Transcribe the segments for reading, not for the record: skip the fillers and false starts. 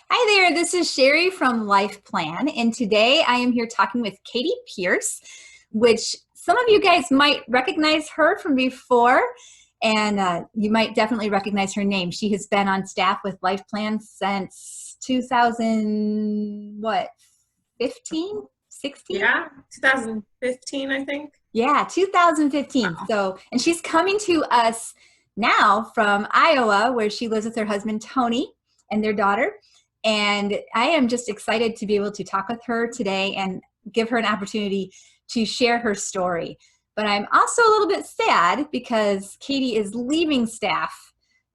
Hi there, this is Sherry from LifePlan, and today I am here talking with Katie Pearce, which some of you guys might recognize her from before, and you might definitely recognize her name. She has been on staff with LifePlan since 2000, what, 15, 16? Yeah, 2015, I think. Yeah, 2015. Wow. So, and she's coming to us now from Iowa, where she lives with her husband, Tony, and their daughter. And I am just excited to be able to talk with her today and give her an opportunity to share her story. But I'm also a little bit sad because Katie is leaving staff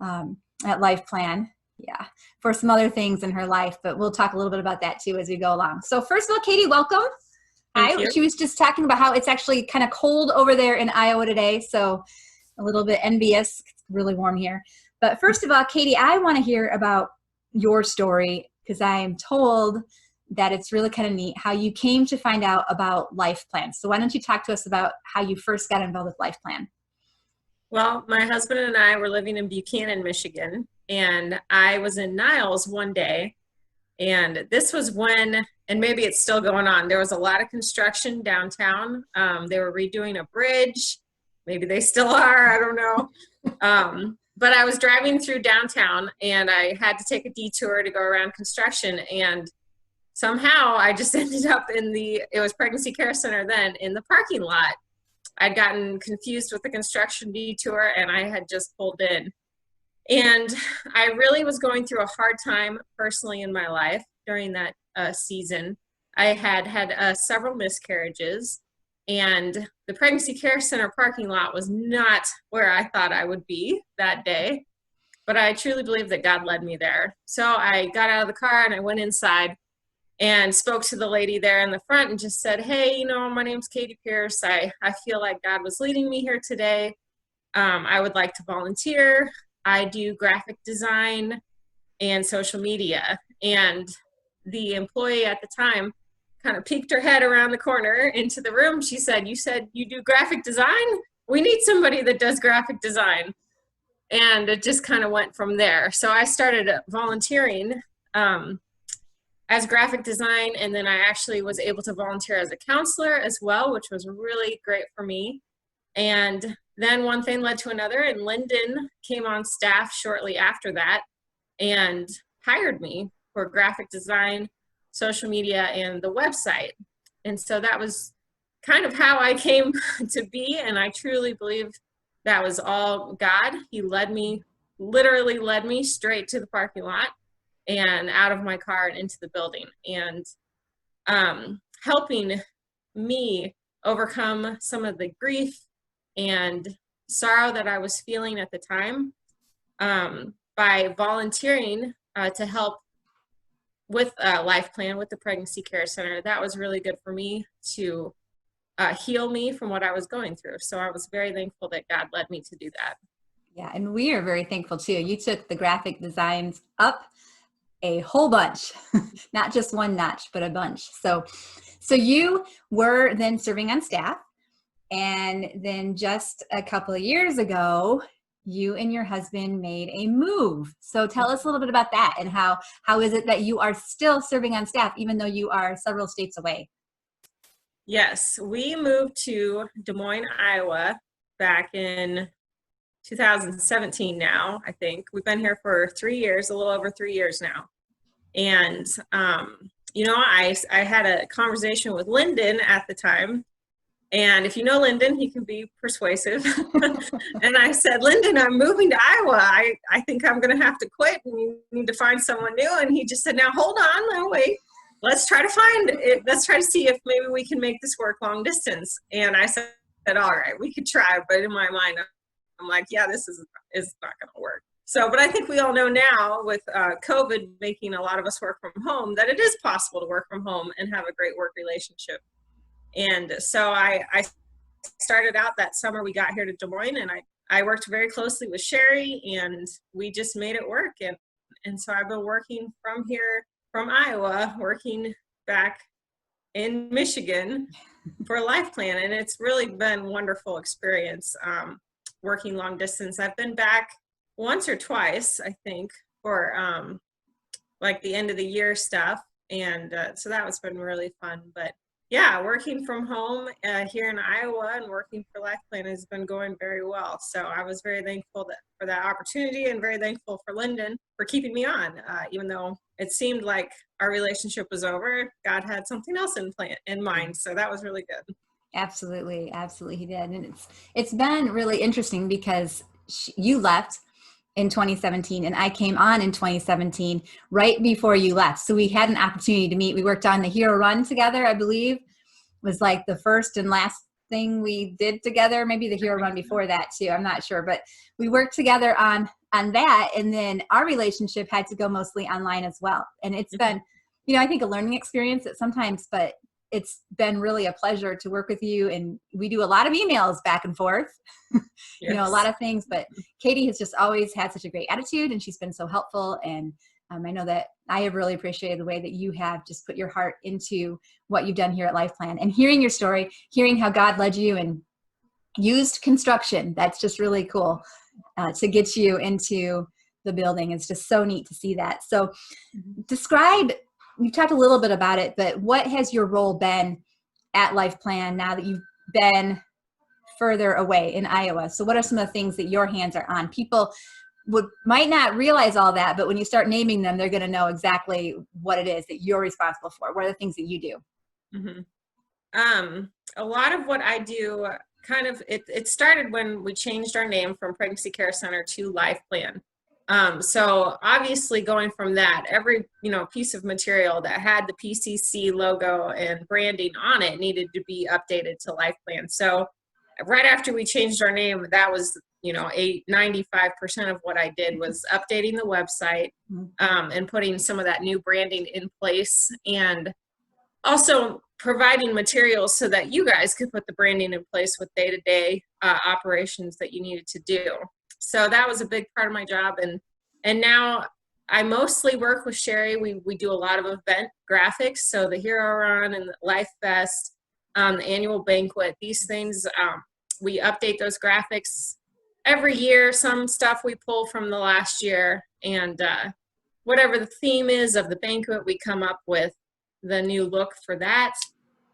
at LifePlan. Yeah, for some other things in her life, but we'll talk a little bit about that too as we go along. So first of all, Katie, welcome. Thank you. She was just talking about how it's actually kind of cold over there in Iowa today, so a little bit envious. It's really warm here. But first of all, Katie, I want to hear about your story because I am told that it's really kind of neat how you came to find out about LifePlan. So why don't you talk to us about how you first got involved with LifePlan? Well, my husband and I were living in Buchanan, Michigan, and I was in Niles one day, and this was when, and maybe it's still going on, there was a lot of construction downtown. They were redoing a bridge. Maybe they still are, I don't know. But I was driving through downtown, and I had to take a detour to go around construction, and somehow I just ended up it was Pregnancy Care Center then, in the parking lot. I'd gotten confused with the construction detour, and I had just pulled in. And I really was going through a hard time personally in my life during that season. I had had several miscarriages, and the Pregnancy Care Center parking lot was not where I thought I would be that day. But I truly believe that God led me there. So I got out of the car and I went inside and spoke to the lady there in the front and just said, hey, my name's Katie Pearce. I feel like God was leading me here today. I would like to volunteer. I do graphic design and social media. And the employee at the time kind of peeked her head around the corner into the room. She said, you do graphic design? We need somebody that does graphic design. And it just kind of went from there. So I started volunteering as graphic design, and then I actually was able to volunteer as a counselor as well, which was really great for me. And then one thing led to another, and Lyndon came on staff shortly after that and hired me for graphic design, social media, and the website. And so that was kind of how I came to be, and I truly believe that was all God. He literally led me straight to the parking lot and out of my car and into the building, and helping me overcome some of the grief and sorrow that I was feeling at the time by volunteering to help with LifePlan, with the Pregnancy Care Center. That was really good for me to heal me from what I was going through. So I was very thankful that God led me to do that. Yeah, and we are very thankful too. You took the graphic designs up a whole bunch, not just one notch, but a bunch. So you were then serving on staff, and then just a couple of years ago, you and your husband made a move. So tell us a little bit about that, and how is it that you are still serving on staff even though you are several states away? Yes, we moved to Des Moines, Iowa back in 2017 now, I think. We've been here for 3 years, a little over 3 years now. And, I had a conversation with Lyndon at the time. And if you know Lyndon, he can be persuasive. And I said, Lyndon, I'm moving to Iowa. I think I'm going to have to quit, and you need to find someone new. And he just said, now hold on, now wait. Let's try to find it. Let's try to see if maybe we can make this work long distance. And I said, all right, we could try. But in my mind, I'm like, yeah, this is not going to work. So, but I think we all know now with COVID making a lot of us work from home, that it is possible to work from home and have a great work relationship. And so I started out that summer we got here to Des Moines, and I worked very closely with Sherry, and we just made it work. And so I've been working from here, from Iowa, working back in Michigan for LifePlan, and it's really been a wonderful experience working long distance. I've been back once or twice, I think, for like the end of the year stuff. And so that was been really fun. But yeah, working from home here in Iowa and working for LifePlan has been going very well. So I was very thankful for that opportunity, and very thankful for Lyndon for keeping me on, even though it seemed like our relationship was over. God had something else in mind. So that was really good. Absolutely, absolutely, he did, and it's been really interesting because you left in 2017 and I came on in 2017 right before you left. So we had an opportunity to meet. We worked on the Hero Run together, I believe, was like the first and last thing we did together. Maybe the Hero Run before that too. I'm not sure, but we worked together on that, and then our relationship had to go mostly online as well. And it's been, I think a learning experience at sometimes, but it's been really a pleasure to work with you. And we do a lot of emails back and forth, a lot Yes. of things, but Katie has just always had such a great attitude, and she's been so helpful. And I know that I have really appreciated the way that you have just put your heart into what you've done here at LifePlan, and hearing your story, hearing how God led you and used construction. That's just really cool to get you into the building. It's just so neat to see that. So describe, you talked a little bit about it, but what has your role been at LifePlan now that you've been further away in Iowa? So what are some of the things that your hands are on? People might not realize all that, but when you start naming them, they're going to know exactly what it is that you're responsible for. What are the things that you do? A lot of what I do, kind of, it started when we changed our name from Pregnancy Care Center to LifePlan. So obviously going from that, every, piece of material that had the PCC logo and branding on it needed to be updated to LifePlan. So right after we changed our name, that was, 95% of what I did was updating the website, and putting some of that new branding in place, and also providing materials so that you guys could put the branding in place with day-to-day operations that you needed to do. So that was a big part of my job. And now I mostly work with Sherry. We do a lot of event graphics. So the Hero Run and the Life Fest, the annual banquet, these things, we update those graphics every year. Some stuff we pull from the last year, and whatever the theme is of the banquet, we come up with the new look for that.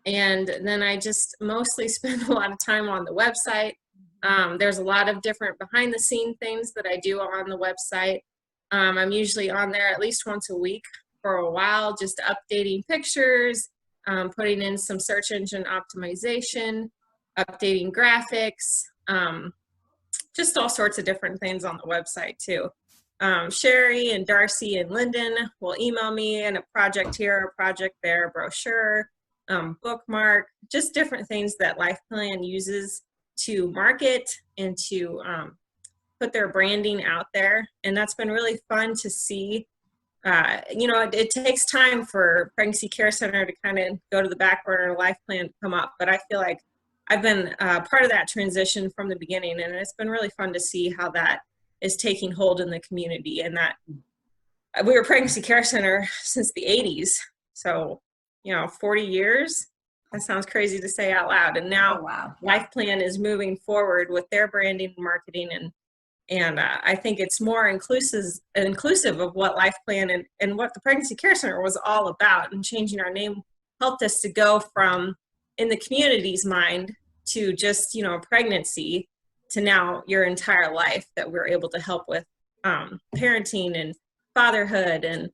And then I just mostly spend a lot of time on the website. There's a lot of different behind the scene things that I do on the website. I'm usually on there at least once a week for a while, just updating pictures, putting in some search engine optimization, updating graphics, just all sorts of different things on the website too. Sherry and Darcy and Lyndon will email me and a project here, a project there, brochure, bookmark, just different things that LifePlan uses to market and to put their branding out there. And that's been really fun to see. It takes time for Pregnancy Care Center to kind of go to the back burner and LifePlan come up, but I feel like I've been part of that transition from the beginning, and it's been really fun to see how that is taking hold in the community. And that we were Pregnancy Care Center since the 80s. So, 40 years, that sounds crazy to say out loud. And now LifePlan is moving forward with their branding and marketing. And I think it's more inclusive of what LifePlan and what the Pregnancy Care Center was all about. And changing our name helped us to go from, in the community's mind, to just, pregnancy, to now your entire life, that we're able to help with parenting and fatherhood and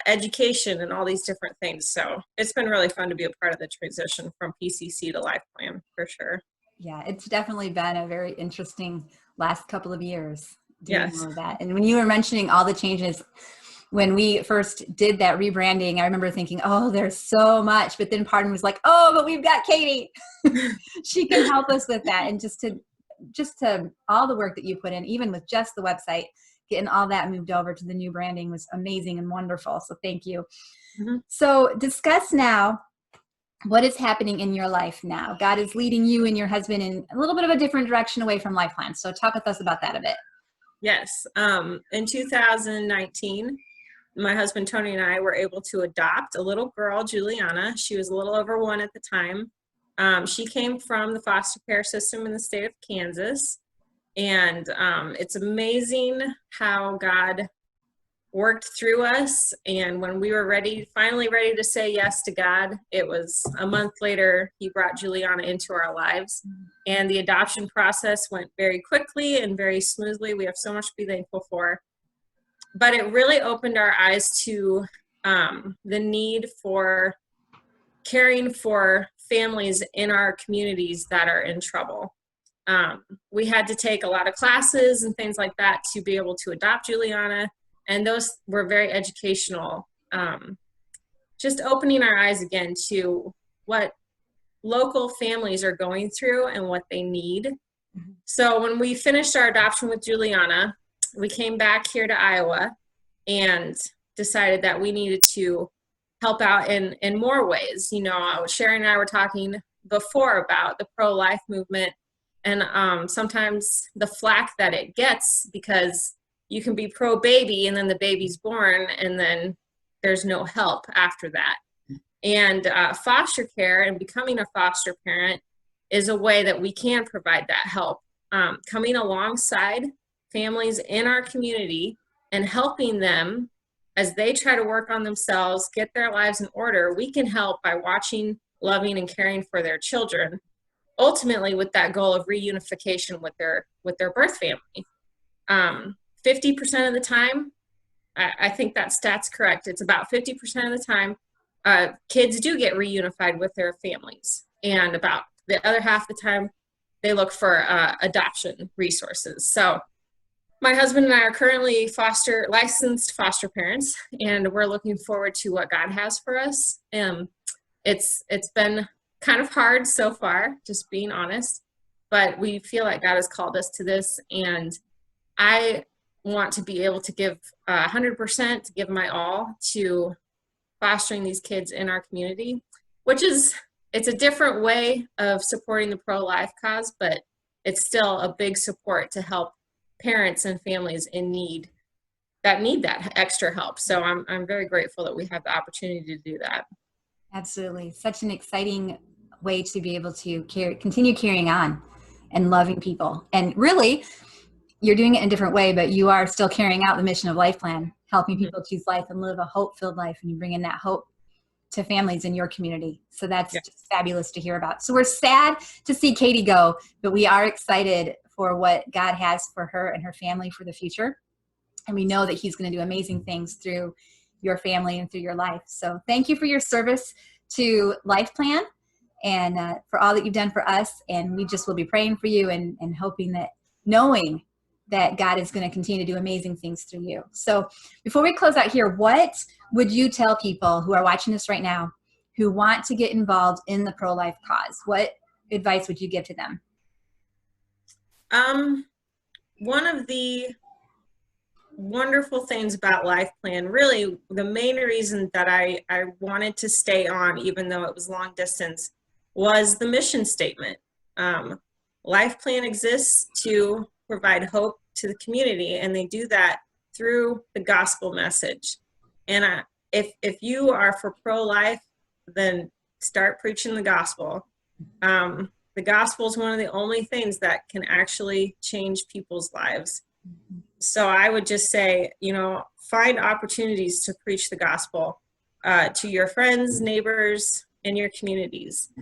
education and all these different things. So it's been really fun to be a part of the transition from PCC to LifePlan, for sure. Yeah, it's definitely been a very interesting last couple of years doing Yes. all of that. And when you were mentioning all the changes, when we first did that rebranding, I remember thinking, oh, there's so much. But then part of me was like, oh, but we've got Katie. She can help us with that. And just to all the work that you put in, even with just the website, getting all that moved over to the new branding was amazing and wonderful. So thank you. So discuss now what is happening in your life now. God is leading you and your husband in a little bit of a different direction away from LifePlan. So talk with us about that a bit. Yes. In 2019, my husband Tony and I were able to adopt a little girl, Juliana. She was a little over 1 at the time. She came from the foster care system in the state of Kansas. And it's amazing how God worked through us. And when we were finally ready to say yes to God, it was a month later, he brought Juliana into our lives. And the adoption process went very quickly and very smoothly. We have so much to be thankful for. But it really opened our eyes to the need for caring for families in our communities that are in trouble. We had to take a lot of classes and things like that to be able to adopt Juliana, and those were very educational. Just opening our eyes again to what local families are going through and what they need. So when we finished our adoption with Juliana, we came back here to Iowa and decided that we needed to help out in more ways. You know, Sherry and I were talking before about the pro-life movement, and sometimes the flack that it gets, because you can be pro-baby and then the baby's born and then there's no help after that. And foster care and becoming a foster parent is a way that we can provide that help. Coming alongside families in our community and helping them as they try to work on themselves, get their lives in order, we can help by watching, loving, and caring for their children, ultimately with that goal of reunification with their birth family. 50% of the time, I think that stat's correct. It's about 50% of the time, kids do get reunified with their families. And about the other half of the time, they look for adoption resources. So my husband and I are currently licensed foster parents, and we're looking forward to what God has for us. It's been kind of hard so far, just being honest, but we feel like God has called us to this, and I want to be able to give 100%, to give my all to fostering these kids in our community, it's a different way of supporting the pro-life cause, but it's still a big support to help parents and families in need that extra help. So I'm very grateful that we have the opportunity to do that. Absolutely. Such an exciting way to be able to continue carrying on and loving people. And really, you're doing it in a different way, but you are still carrying out the mission of LifePlan, helping people choose life and live a hope-filled life. And you bring in that hope to families in your community. So that's just fabulous to hear about. So we're sad to see Katie go, but we are excited for what God has for her and her family for the future. And we know that he's going to do amazing things through your family and through your life. So thank you for your service to LifePlan and for all that you've done for us. And we just will be praying for you and hoping that, knowing that God is going to continue to do amazing things through you. So before we close out here, what would you tell people who are watching this right now who want to get involved in the pro-life cause? What advice would you give to them? One of the wonderful things about LifePlan, really the main reason that I wanted to stay on, even though it was long distance, was the mission statement. LifePlan exists to provide hope to the community, and they do that through the gospel message. And if you are for pro-life, then start preaching the gospel. The gospel is one of the only things that can actually change people's lives. So I would just say, find opportunities to preach the gospel to your friends, neighbors, and your communities.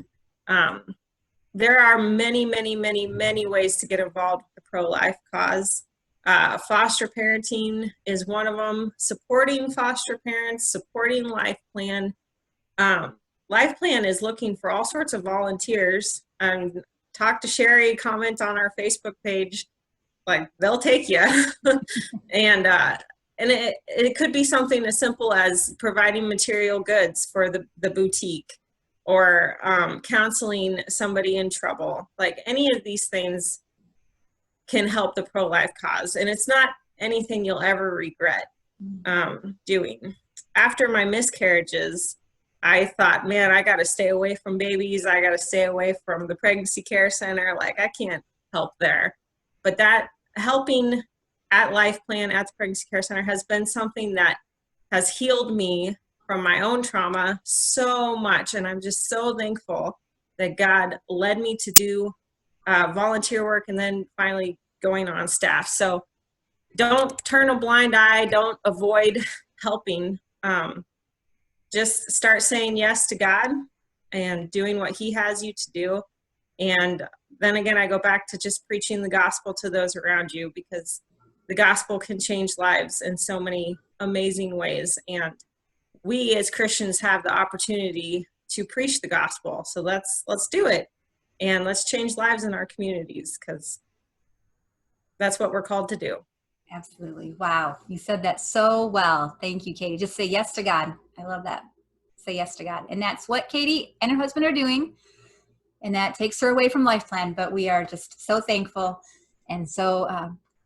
There are many, many, many, many ways to get involved with the pro-life cause. Foster parenting is one of them. Supporting foster parents, supporting LifePlan. LifePlan is looking for all sorts of volunteers. Talk to Sherry, comment on our Facebook page. Like, they'll take you. And it could be something as simple as providing material goods for the boutique, or counseling somebody in trouble. Like, any of these things can help the pro-life cause. And it's not anything you'll ever regret doing. After my miscarriages, I thought, man, I got to stay away from babies. I got to stay away from the pregnancy care center. Like, I can't help there. But that helping at LifePlan, at the pregnancy care center, has been something that has healed me from my own trauma so much. And I'm just so thankful that God led me to do volunteer work and then finally going on staff. So don't turn a blind eye. Don't avoid helping. Just start saying yes to God and doing what he has you to do. And then again, I go back to just preaching the gospel to those around you, because the gospel can change lives in so many amazing ways. And we as Christians have the opportunity to preach the gospel. So let's do it. And let's change lives in our communities, because that's what we're called to do. Absolutely. Wow. You said that so well. Thank you, Katie. Just say yes to God. I love that. Say yes to God. And that's what Katie and her husband are doing. And that takes her away from LifePlan. But we are just so thankful and so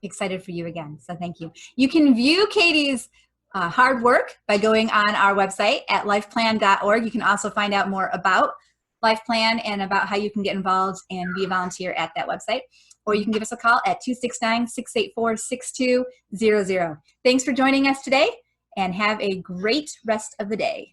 excited for you again. So thank you. You can view Katie's hard work by going on our website at lifeplan.org. You can also find out more about LifePlan and about how you can get involved and be a volunteer at that website. Or you can give us a call at 269-684-6200. Thanks for joining us today, and have a great rest of the day.